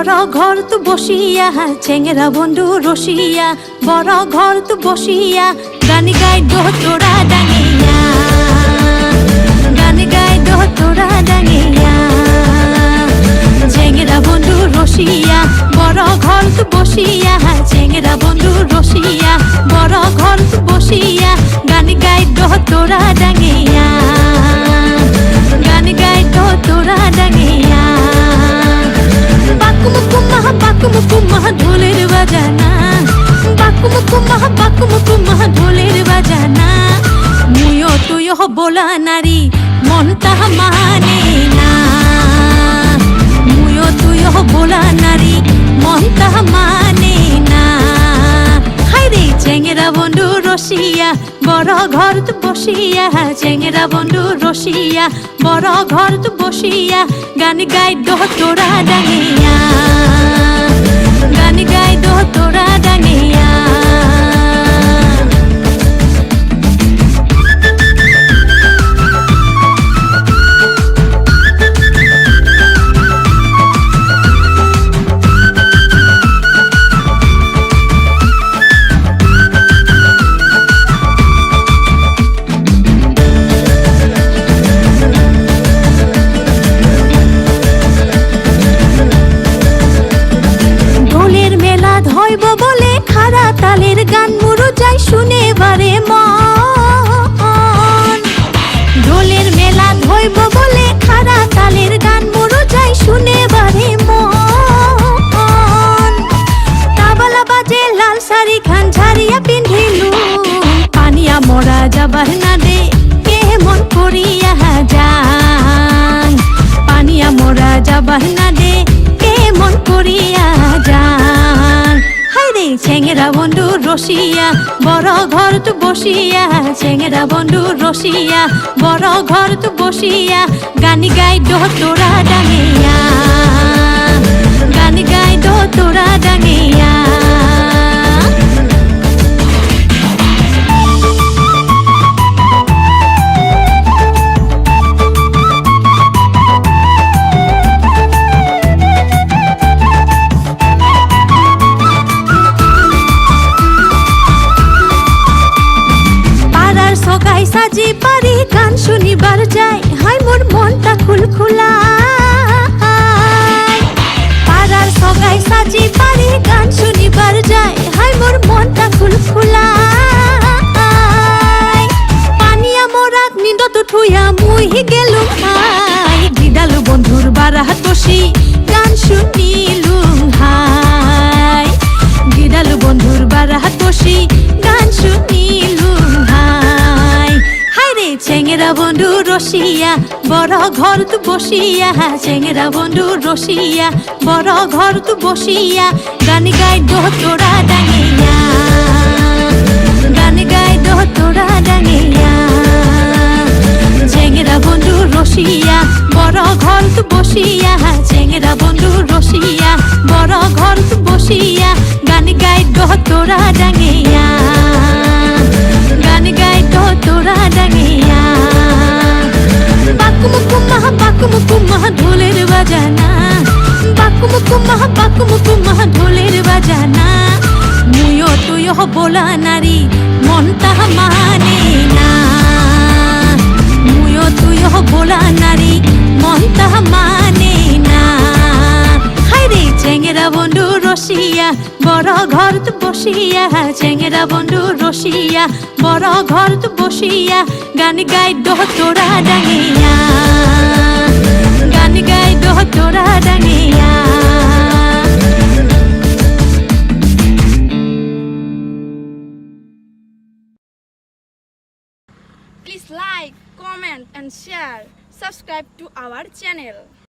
বড় ঘর তো বসিয়া চেংরা বন্ধু রসিয়া, বড় ঘর তো বসিয়া গানি গাই দো তোরা ডাঙিয়া, গানি গাই দো তোরা ডাঙিয়া। চেংরা বন্ধু রসিয়া, বড় ঘর তো বসিয়া, চেংরা বন্ধু রসিয়া, বড় ঘর তো বসিয়া গানি গাই দো তোরা ডাঙিয়া, গানি গাই দো তোরা ডাঙিয়া। বাকুমুকুমাহ ঢোলের বাজানা, বাকুমুকুমাহ ঢোলের বাজানা। মুয়ো তুয়ো বোলা নারী মন তাহা মানে না, মুয়ো তুয়ো বোলা নারী মন তাহা মানে না। হাইরে চেংরা বন্ধু রসিয়া, বড় ঘর তো বসিয়া, চেংরা বন্ধু রসিয়া, বড় ঘর তো বসিয়া গানি গাই দো তোরা ডাঙিয়া, গানি গাই দো তোরা ডাঙিয়া। হইব বলে খারা তালের গান মুরো যাই শুনে বারে মন, ঢোলের মেলা হইব বলে খারা তালের গান মুরো যাই শুনে বারে মন। তাবলা বাজে লাল শাড়ি খান ঝাড়িয়া পিন্ধিলু, পানিয়া মরা যাবার না দে কে মন করিয়া যান, পানিয়া মরা যাবার না দে কে মন করিয়া যান। চেংরা বন্ধু রসিয়া, বড় ঘর তো বসিয়া, চেংরা বন্ধু রসিয়া, বড় ঘর তো বসিয়া গানি গাই দো তোরা ডাঙিয়া, গানি গাই দো তোরা ডাঙিয়া। সাজি পারি গান শুনিবার যাই, হাই মোর মনটা খুলখুলা। পাড়ার সগাই সাজি পারি গান শুনিবার যাই, হাই মোর মনটা খুলখুলা। পানিয়া মোরাক নিন্দত ঠুইয়া মুই গেলুম হাই, দিদালু বন্ধুর বারাহাত বসি গান শুনিলুম হাই, দিদালু বন্ধুর বারাহাত বসি গান শুনিলুম হাই। চেংরা বন্ধু রসিয়া, বড় ঘর তো বসিয়া, চেংরা বন্ধু রসিয়া, বড় ঘর তো বসিয়া গানি গাই দো তোরা ডাঙিয়া, গানি গাই দো তোরা ডাঙিয়া। চেংরা বন্ধু রসিয়া, বড় ঘর তো বসিয়া, চেংরা বন্ধু রসিয়া, বড় ঘর তো বসিয়া গানি গাই দো তোরা ডাঙিয়া, গানি গাই দো তোরা ডাঙিয়া। বাকুমুকুমাহ ঢোলের বাজানা, বাকুমুকুমাহ ঢোলের বাজানা। মুয়ো তুয়ো বোলা নারী মন তাহা মানে না, মুয়ো তুয়ো বোলা নারী মন তাহা মানে না। হাইরে চেংরা বন্ধু রসিয়া, বড় ঘর তো বসিয়া, চেংরা বন্ধু রসিয়া, বড় ঘর তো বসিয়া গানি গাই দো তোরা ডাঙিয়া, গানি গাই দো তোরা ডাঙিয়া। Please like, comment and share. Subscribe to our channel.